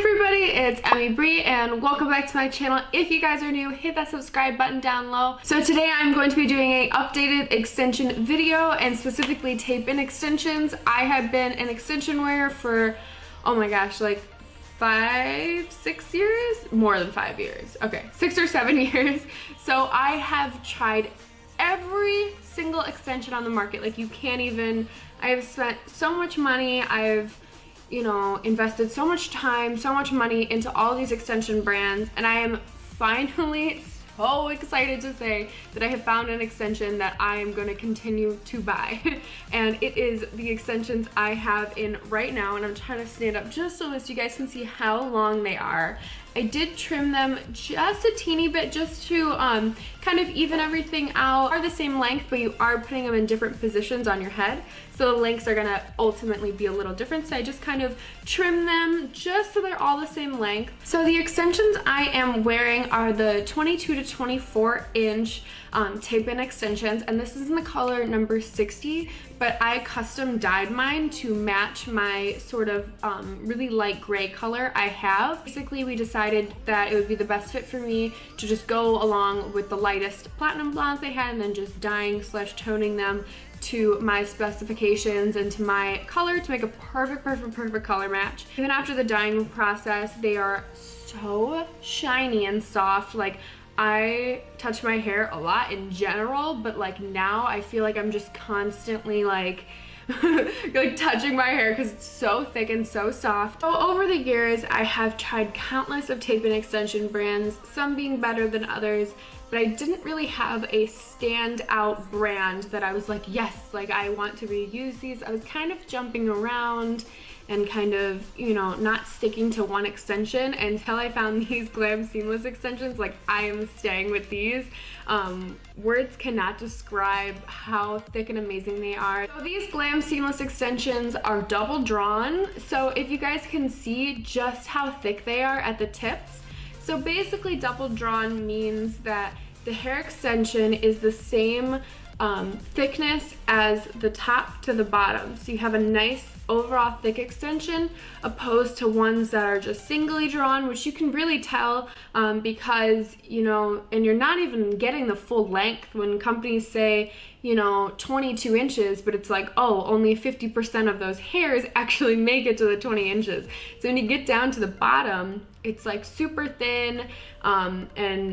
everybody, it's Emmybrenn and welcome back to my channel. If you guys are new, hit that subscribe button down low. So today I'm going to be doing an updated extension video and specifically tape-in extensions. I have been an extension wearer for, oh my gosh, like 5-6 years? More than 5 years. Okay, 6 or 7 years. So I have tried every single extension on the market. Like, you can't even, I have spent so much money, I've invested so much time, so much money into all these extension brands, and I am finally so excited to say that I have found an extension that I am going to continue to buy. And it is the extensions I have in right now, and I'm trying to stand up just so you guys can see how long they are. I did trim them just a teeny bit just to kind of even everything out. They are the same length, but you are putting them in different positions on your head. So the lengths are gonna ultimately be a little different. So I just kind of trim them just so they're all the same length. So the extensions I am wearing are the 22 to 24 inch tape-in extensions, and this is in the color number 60, but I custom dyed mine to match my sort of really light gray color I have. Basically, we decided that it would be the best fit for me to just go along with the lightest platinum blondes they had and then just dyeing / toning them to my specifications and to my color to make a perfect color match. Even after the dyeing process, they are so shiny and soft. Like, I touch my hair a lot in general, but like now I feel like I'm just constantly like touching my hair because it's so thick and so soft. So over the years, I have tried countless of tape-in extension brands, some being better than others, but I didn't really have a standout brand that I was like, yes, like I want to reuse these. I was kind of jumping around and kind of, not sticking to one extension until I found these GlamSeamless extensions. Like, I am staying with these. Words cannot describe how thick and amazing they are. So these GlamSeamless extensions are double drawn. So if you guys can see just how thick they are at the tips. So basically, double drawn means that the hair extension is the same thickness as the top to the bottom. So you have a nice overall thick extension opposed to ones that are just singly drawn, which you can really tell because, and you're not even getting the full length when companies say, 22 inches, but it's like, oh, only 50% of those hairs actually make it to the 20 inches. So when you get down to the bottom, it's like super thin, and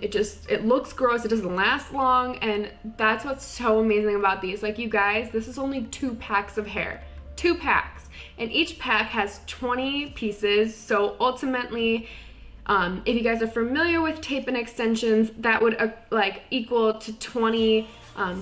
it looks gross, it doesn't last long, and that's what's so amazing about these. Like, you guys, this is only 2 packs of hair. 2 packs, and each pack has 20 pieces. So ultimately, if you guys are familiar with tape-in extensions, that would equal to 20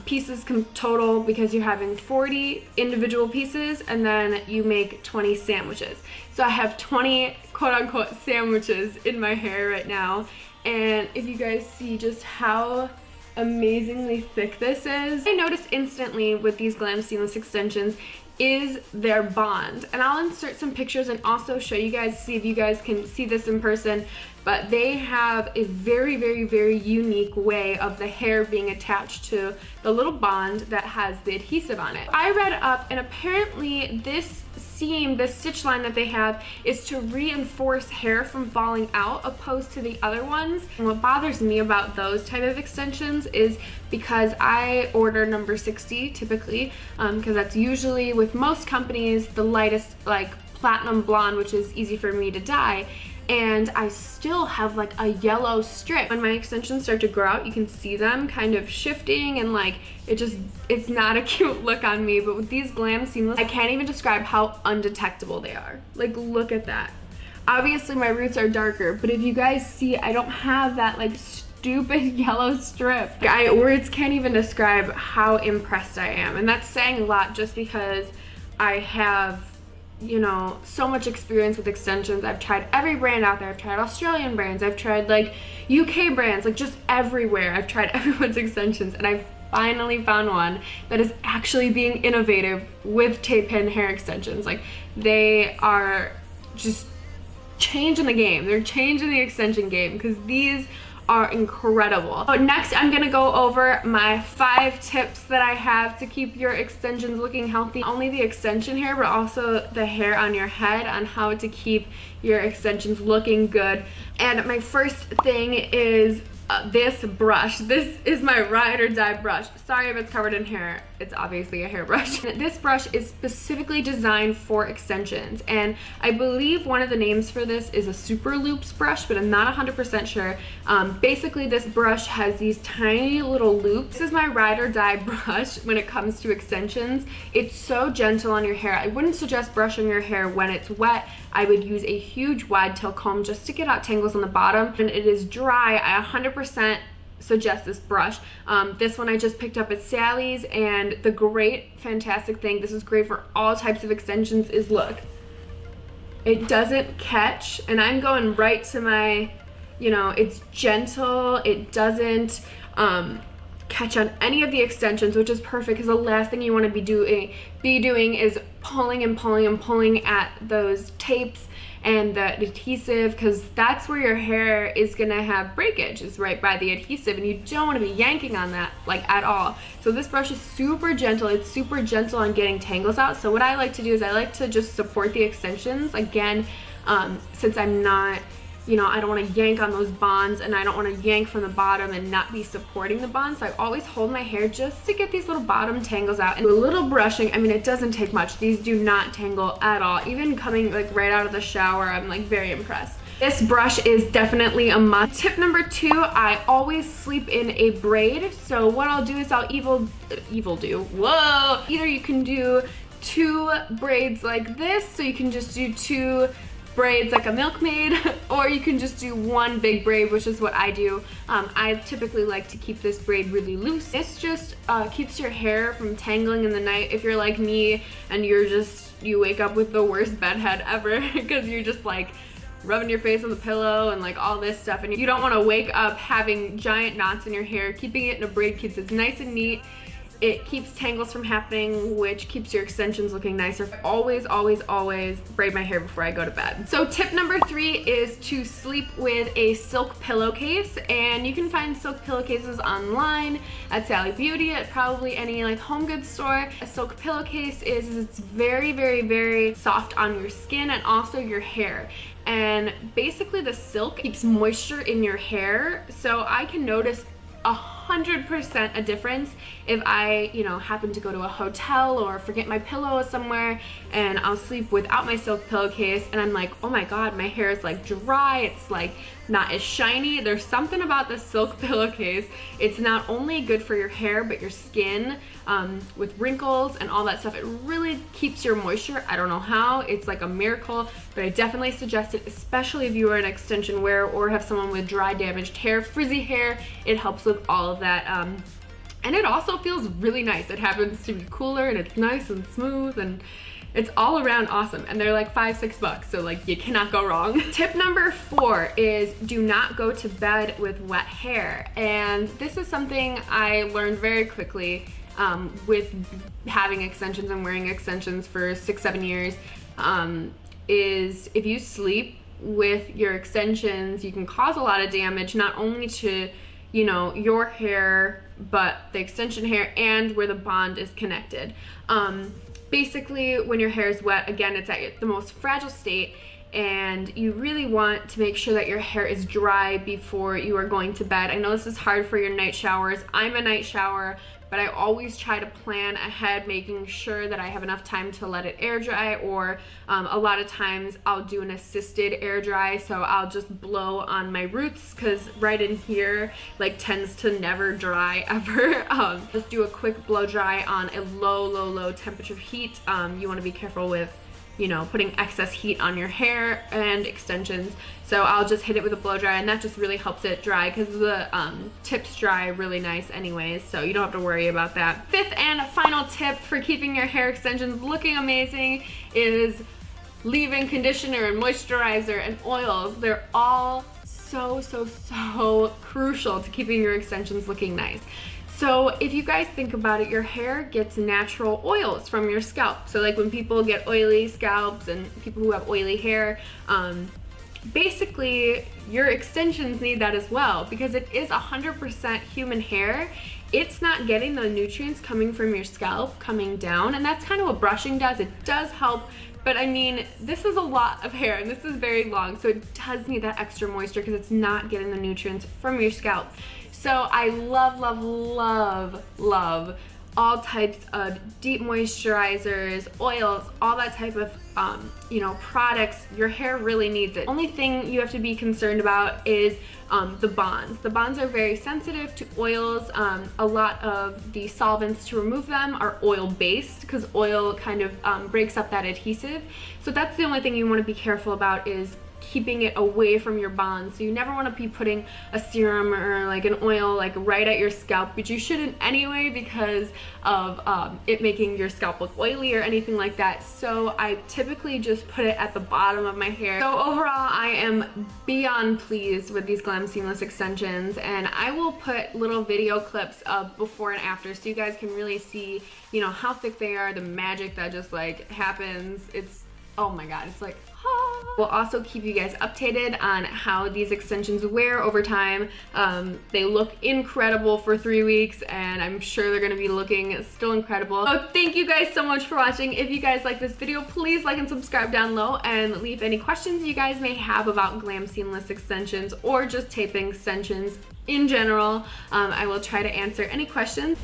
pieces total, because you're having 40 individual pieces and then you make 20 sandwiches. So I have 20 quote-unquote sandwiches in my hair right now, and if you guys see just how amazingly thick this is, I noticed instantly with these GlamSeamless extensions is their bond, and I'll insert some pictures and also show you guys, see if you guys can see this in person. But they have a very unique way of the hair being attached to the little bond that has the adhesive on it. I read up, and apparently this seam, this stitch line that they have, is to reinforce hair from falling out opposed to the other ones. And what bothers me about those type of extensions is because I order number 60 typically, because that's usually with most companies the lightest, like platinum blonde, which is easy for me to dye. And I still have like a yellow strip. When my extensions start to grow out, you can see them kind of shifting, and like it's not a cute look on me. But with these GlamSeamless, I can't even describe how undetectable they are. Like, look at that. Obviously my roots are darker, but if you guys see, I don't have that like stupid yellow strip. Words can't even describe how impressed I am, and that's saying a lot just because I have so much experience with extensions. I've tried every brand out there. I've tried Australian brands, I've tried like UK brands, like just everywhere. I've tried everyone's extensions, and I've finally found one that is actually being innovative with tape-in hair extensions. Like, they are just changing the game. They're changing the extension game, because these are incredible. So next, I'm gonna go over my 5 tips that I have to keep your extensions looking healthy. Not only the extension hair, but also the hair on your head, on how to keep your extensions looking good. And my first thing is this brush. This is my ride or die brush. Sorry if it's covered in hair. It's obviously a hairbrush. This brush is specifically designed for extensions, and I believe one of the names for this is a super loops brush, but I'm not 100% sure. Basically, this brush has these tiny little loops. This is my ride or die brush when it comes to extensions. It's so gentle on your hair. I wouldn't suggest brushing your hair when it's wet. I would use a huge wide tail comb just to get out tangles on the bottom. When it is dry, I 100% suggest this brush. This one I just picked up at Sally's, and the great, fantastic thing, this is great for all types of extensions, is look, it doesn't catch, and I'm going right to my, you know, it's gentle, it doesn't catch on any of the extensions, which is perfect, because the last thing you want to be doing is pulling and pulling and pulling at those tapes and the adhesive, because that's where your hair is gonna have breakage, is right by the adhesive, and you don't want to be yanking on that like at all. So this brush is super gentle. It's super gentle on getting tangles out. So what I like to do is I like to just support the extensions again, since I'm not, you know, I don't want to yank on those bonds, and I don't want to yank from the bottom and not be supporting the bonds. So I always hold my hair just to get these little bottom tangles out. And a little brushing, I mean, it doesn't take much. These do not tangle at all. Even coming like right out of the shower, I'm like very impressed. This brush is definitely a must. Tip number 2, I always sleep in a braid. So what I'll do is I'll whoa! Either you can do 2 braids like this, so you can just do 2 braids like a milkmaid, or you can just do 1 big braid, which is what I do. I typically like to keep this braid really loose. This just keeps your hair from tangling in the night. If you're like me and you wake up with the worst bedhead ever because you're just like rubbing your face on the pillow and like all this stuff, and you don't want to wake up having giant knots in your hair, keeping it in a braid keeps it nice and neat. It keeps tangles from happening, which keeps your extensions looking nicer. Always, always, always braid my hair before I go to bed. So tip number 3 is to sleep with a silk pillowcase, and you can find silk pillowcases online at Sally Beauty, at probably any like home goods store. A silk pillowcase it's very, very, very soft on your skin and also your hair. And basically the silk keeps moisture in your hair, so I can notice 100% a difference if I, you know, happen to go to a hotel or forget my pillow somewhere, and I'll sleep without my silk pillowcase, and I'm like, oh my god, my hair is like dry, it's like not as shiny. There's something about the silk pillowcase. It's not only good for your hair but your skin, with wrinkles and all that stuff. It really keeps your moisture. I don't know how, it's like a miracle, but I definitely suggest it, especially if you are an extension wearer or have someone with dry, damaged hair, frizzy hair. It helps with all of that, and it also feels really nice. It happens to be cooler, and it's nice and smooth, and it's all around awesome. And they're like $5-6 bucks, so like you cannot go wrong. Tip number 4 is do not go to bed with wet hair. And this is something I learned very quickly with having extensions and wearing extensions for 6-7 years, is if you sleep with your extensions, you can cause a lot of damage, not only to, you know, your hair, but the extension hair and where the bond is connected. Basically, when your hair is wet, again, it's at the most fragile state, and you really want to make sure that your hair is dry before you are going to bed. I know this is hard for your night showers. I'm a night shower, but I always try to plan ahead, making sure that I have enough time to let it air dry, or a lot of times I'll do an assisted air dry, so I'll just blow on my roots, because right in here like tends to never dry ever. Just do a quick blow dry on a low temperature heat. You want to be careful with, you know, putting excess heat on your hair and extensions. So I'll just hit it with a blow dry, and that just really helps it dry, because the tips dry really nice anyways, so you don't have to worry about that. 5th and final tip for keeping your hair extensions looking amazing is leave-in conditioner and moisturizer and oils. They're all so crucial to keeping your extensions looking nice. So if you guys think about it, your hair gets natural oils from your scalp. So like when people get oily scalps and people who have oily hair, basically your extensions need that as well, because it is 100% human hair. It's not getting the nutrients coming from your scalp coming down, and that's kind of what brushing does. It does help, but I mean, this is a lot of hair and this is very long, so it does need that extra moisture because it's not getting the nutrients from your scalp. So I love, love, love, love all types of deep moisturizers, oils, all that type of you know, products. Your hair really needs it. Only thing you have to be concerned about is the bonds. The bonds are very sensitive to oils. A lot of the solvents to remove them are oil based, because oil kind of breaks up that adhesive. So that's the only thing you want to be careful about, is keeping it away from your bonds. So you never want to be putting a serum or like an oil like right at your scalp, but you shouldn't anyway, because of it making your scalp look oily or anything like that. So I typically just put it at the bottom of my hair. So overall, I am beyond pleased with these Glam Seamless extensions, and I will put little video clips of before and after so you guys can really see, you know, how thick they are, the magic that just like happens. It's, oh my god, it's like, we'll also keep you guys updated on how these extensions wear over time. They look incredible for 3 weeks, and I'm sure they're gonna be looking still incredible. So thank you guys so much for watching. If you guys like this video, please like and subscribe down low, and leave any questions you guys may have about Glam Seamless extensions or just taping extensions in general. I will try to answer any questions.